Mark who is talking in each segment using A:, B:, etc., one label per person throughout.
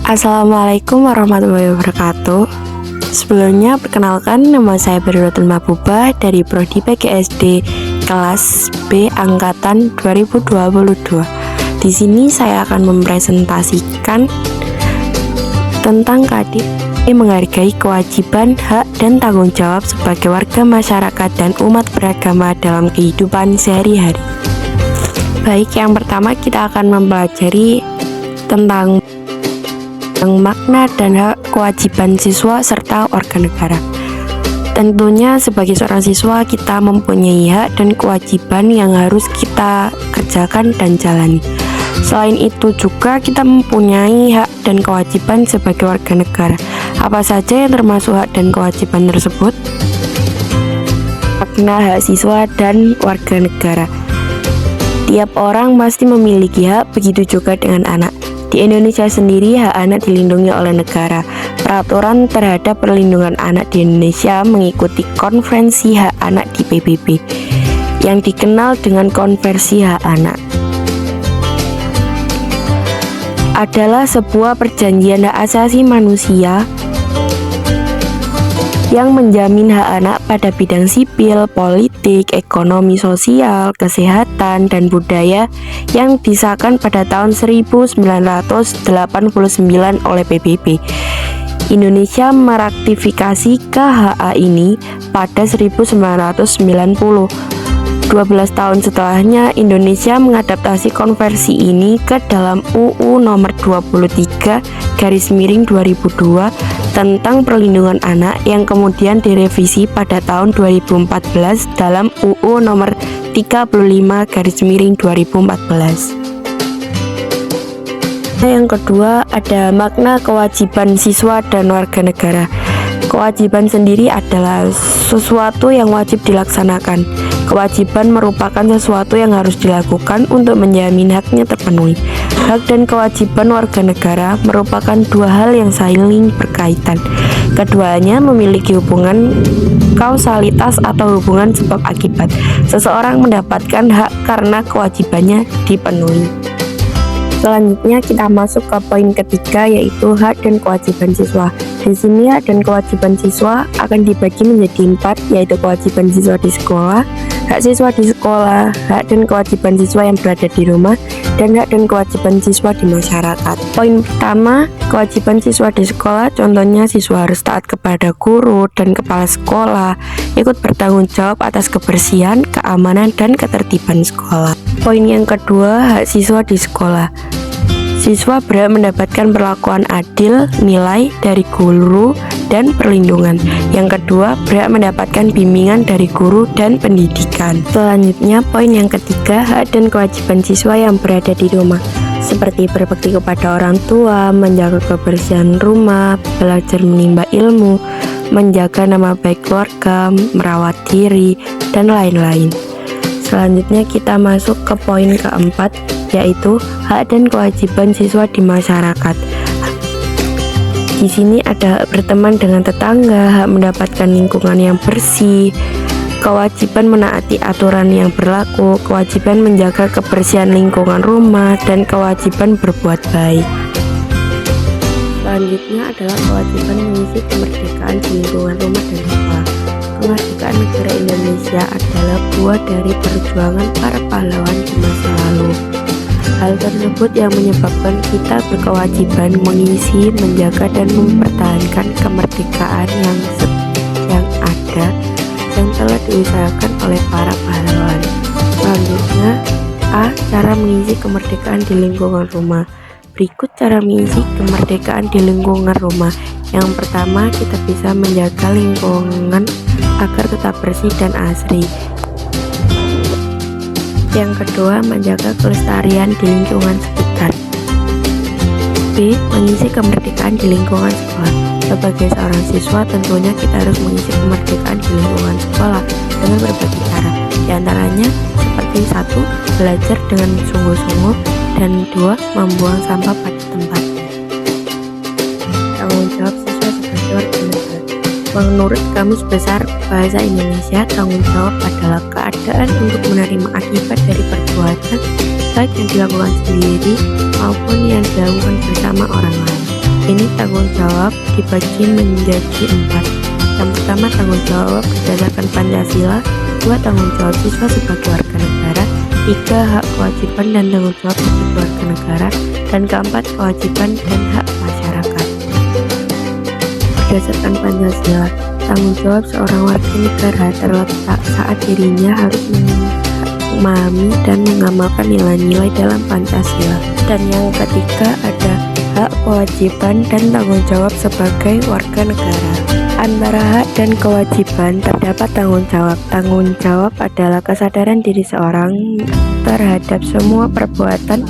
A: Assalamualaikum warahmatullahi wabarakatuh. Sebelumnya perkenalkan, nama saya Beriratul Mahbubah dari Prodi PGSD kelas B angkatan 2022. Di sini saya akan mempresentasikan tentang KADIP menghargai kewajiban, hak, dan tanggung jawab sebagai warga masyarakat dan umat beragama dalam kehidupan sehari-hari. Baik, yang pertama kita akan mempelajari tentang makna dan hak kewajiban siswa serta warga negara. Tentunya sebagai seorang siswa kita mempunyai hak dan kewajiban yang harus kita kerjakan dan jalani. Selain itu juga kita mempunyai hak dan kewajiban sebagai warga negara. Apa saja yang termasuk hak dan kewajiban tersebut? Makna hak siswa dan warga negara. Tiap orang pasti memiliki hak, begitu juga dengan anak. Di Indonesia sendiri, hak anak dilindungi oleh negara. Peraturan terhadap perlindungan anak di Indonesia mengikuti Konvensi Hak Anak di PBB, yang dikenal dengan Konvensi Hak Anak. Adalah sebuah perjanjian hak asasi manusia yang menjamin hak anak pada bidang sipil, politik, ekonomi, sosial, kesehatan, dan budaya yang disahkan pada tahun 1989 oleh PBB. Indonesia meratifikasi KHA ini pada 1990. 12 tahun setelahnya, Indonesia mengadaptasi konvensi ini ke dalam UU nomor 23/2002 tentang perlindungan anak yang kemudian direvisi pada tahun 2014 dalam UU nomor 35/2014. Yang kedua, ada makna kewajiban siswa dan warga negara. Kewajiban sendiri adalah sesuatu yang wajib dilaksanakan. Kewajiban merupakan sesuatu yang harus dilakukan untuk menjamin haknya terpenuhi. Hak dan kewajiban warga negara merupakan dua hal yang saling berkaitan. Keduanya memiliki hubungan kausalitas atau hubungan sebab akibat. Seseorang mendapatkan hak karena kewajibannya dipenuhi. Selanjutnya kita masuk ke poin ketiga, yaitu hak dan kewajiban siswa. Di sini hak dan kewajiban siswa akan dibagi menjadi 4, yaitu kewajiban siswa di sekolah, hak siswa di sekolah, hak dan kewajiban siswa yang berada di rumah, dan hak dan kewajiban siswa di masyarakat. Poin pertama, kewajiban siswa di sekolah, contohnya siswa harus taat kepada guru dan kepala sekolah, ikut bertanggung jawab atas kebersihan, keamanan, dan ketertiban sekolah. Poin yang kedua, hak siswa di sekolah. Siswa berhak mendapatkan perlakuan adil, nilai dari guru, dan perlindungan. Yang kedua, berhak mendapatkan bimbingan dari guru dan pendidikan. Selanjutnya, poin yang ketiga, hak dan kewajiban siswa yang berada di rumah, seperti berbakti kepada orang tua, menjaga kebersihan rumah, belajar menimba ilmu, menjaga nama baik keluarga, merawat diri, dan lain-lain. Selanjutnya kita masuk ke poin keempat, yaitu hak dan kewajiban siswa di masyarakat. Di sini ada hak berteman dengan tetangga, hak mendapatkan lingkungan yang bersih, kewajiban menaati aturan yang berlaku, kewajiban menjaga kebersihan lingkungan rumah, dan kewajiban berbuat baik. Selanjutnya adalah kewajiban mengisi kemerdekaan di lingkungan rumah dan sekolah. Kemerdekaan negara Indonesia adalah buah dari perjuangan para pahlawan di masa lalu. Hal tersebut yang menyebabkan kita berkewajiban mengisi, menjaga, dan mempertahankan kemerdekaan yang ada yang telah diusahakan oleh para pahlawan. Selanjutnya, A. Cara mengisi kemerdekaan di lingkungan rumah. Berikut cara mengisi kemerdekaan di lingkungan rumah. Yang pertama, kita bisa menjaga lingkungan agar tetap bersih dan asri. Yang kedua, menjaga kelestarian di lingkungan sekitar. B. Mengisi kemerdekaan di lingkungan sekolah. Sebagai seorang siswa, tentunya kita harus mengisi kemerdekaan di lingkungan sekolah dengan berbagai cara. Di antaranya seperti 1. Belajar dengan sungguh-sungguh, dan 2. Membuang sampah pada tempatnya. Tanggung jawab siswa sebagai warga negara. Menurut Kamus Besar Bahasa Indonesia, tanggung jawab adalah keadaan untuk menerima akibat dari perbuatan baik yang dilakukan sendiri maupun yang dilakukan bersama orang lain. Ini tanggung jawab dibagi menjadi 4. Yang pertama, tanggung jawab berdasarkan Pancasila. 2. Tanggung jawab siswa sebagai warga negara. 3. Hak, kewajiban, dan tanggung jawab sebagai warga negara. Dan keempat, kewajiban dan hak masyarakat. Berdasarkan Pancasila, tanggung jawab seorang warga negara terletak saat dirinya harus memahami dan mengamalkan nilai-nilai dalam Pancasila. Dan yang ketiga ada hak, kewajiban, dan tanggung jawab sebagai warga negara. Antara hak dan kewajiban terdapat tanggung jawab. Tanggung jawab adalah kesadaran diri seorang terhadap semua perbuatan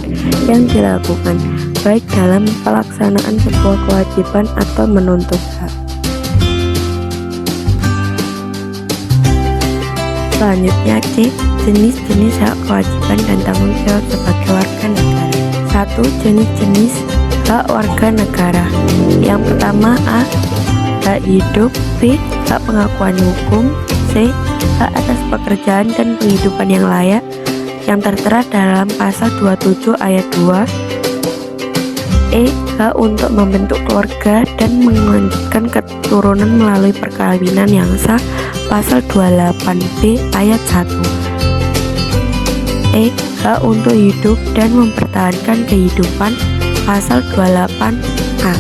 A: yang dilakukan, baik dalam pelaksanaan sebuah kewajiban atau menuntut hak. Selanjutnya C. Jenis-jenis hak, kewajiban, dan tanggung jawab sebagai warga negara. 1. Jenis-jenis hak warga negara. Yang pertama A. Hak hidup. B. Hak pengakuan hukum. C. Hak atas pekerjaan dan penghidupan yang layak yang tertera dalam pasal 27 ayat 2. E. Hak untuk membentuk keluarga dan melanjutkan keturunan melalui perkawinan yang sah, pasal 28B ayat 1. E. Hak untuk hidup dan mempertahankan kehidupan, pasal 28A.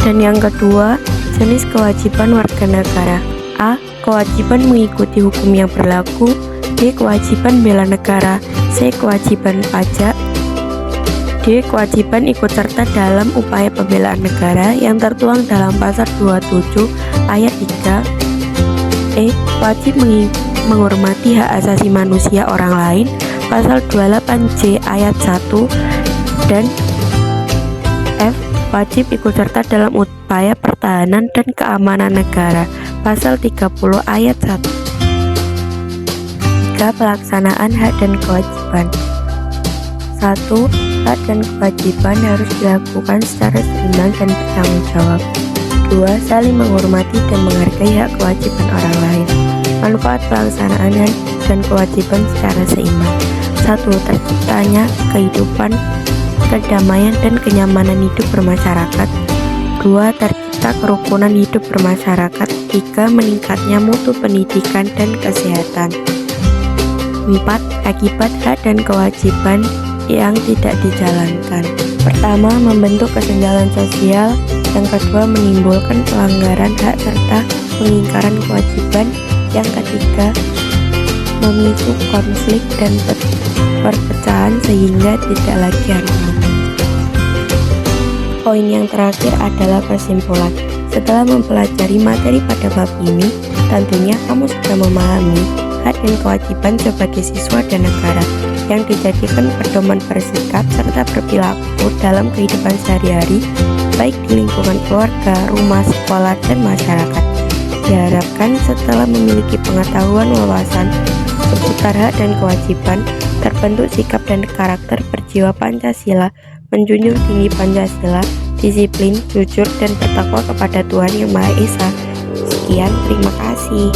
A: Dan yang kedua, jenis kewajiban warga negara. A. Kewajiban mengikuti hukum yang berlaku. B. Kewajiban bela negara. C. Kewajiban pajak. D. Kewajiban ikut serta dalam upaya pembelaan negara yang tertuang dalam pasal 27 ayat 3. E. Wajib menghormati hak asasi manusia orang lain, pasal 28C ayat 1. Dan F. Wajib ikut serta dalam upaya pertahanan dan keamanan negara, pasal 30 ayat 1. 3. Pelaksanaan hak dan kewajiban. 1. Hak dan kewajiban harus dilakukan secara seimbang dan bertanggung jawab. 2. Saling menghormati dan menghargai hak kewajiban orang lain. Manfaat pelaksanaan hak dan kewajiban secara seimbang. 1. Terciptanya kehidupan, kedamaian, dan kenyamanan hidup bermasyarakat. 2. Tercipta kerukunan hidup bermasyarakat. 3. Meningkatnya mutu pendidikan dan kesehatan. 4. Akibat hak dan kewajiban yang tidak dijalankan. Pertama, membentuk kesenjangan sosial. Yang kedua, menimbulkan pelanggaran hak serta pengingkaran kewajiban. Yang ketiga, memicu konflik dan perpecahan sehingga tidak lagi harmonis. Poin yang terakhir adalah kesimpulan. Setelah mempelajari materi pada bab ini, tentunya kamu sudah memahami hak dan kewajiban sebagai siswa dan negara yang dijadikan pedoman bersikap serta berperilaku dalam kehidupan sehari-hari, baik di lingkungan keluarga, rumah, sekolah, dan masyarakat. Diharapkan setelah memiliki pengetahuan wawasan seputar hak dan kewajiban, terbentuk sikap dan karakter berjiwa Pancasila, menjunjung tinggi Pancasila, disiplin, jujur, dan bertakwa kepada Tuhan Yang Maha Esa. Sekian, terima kasih.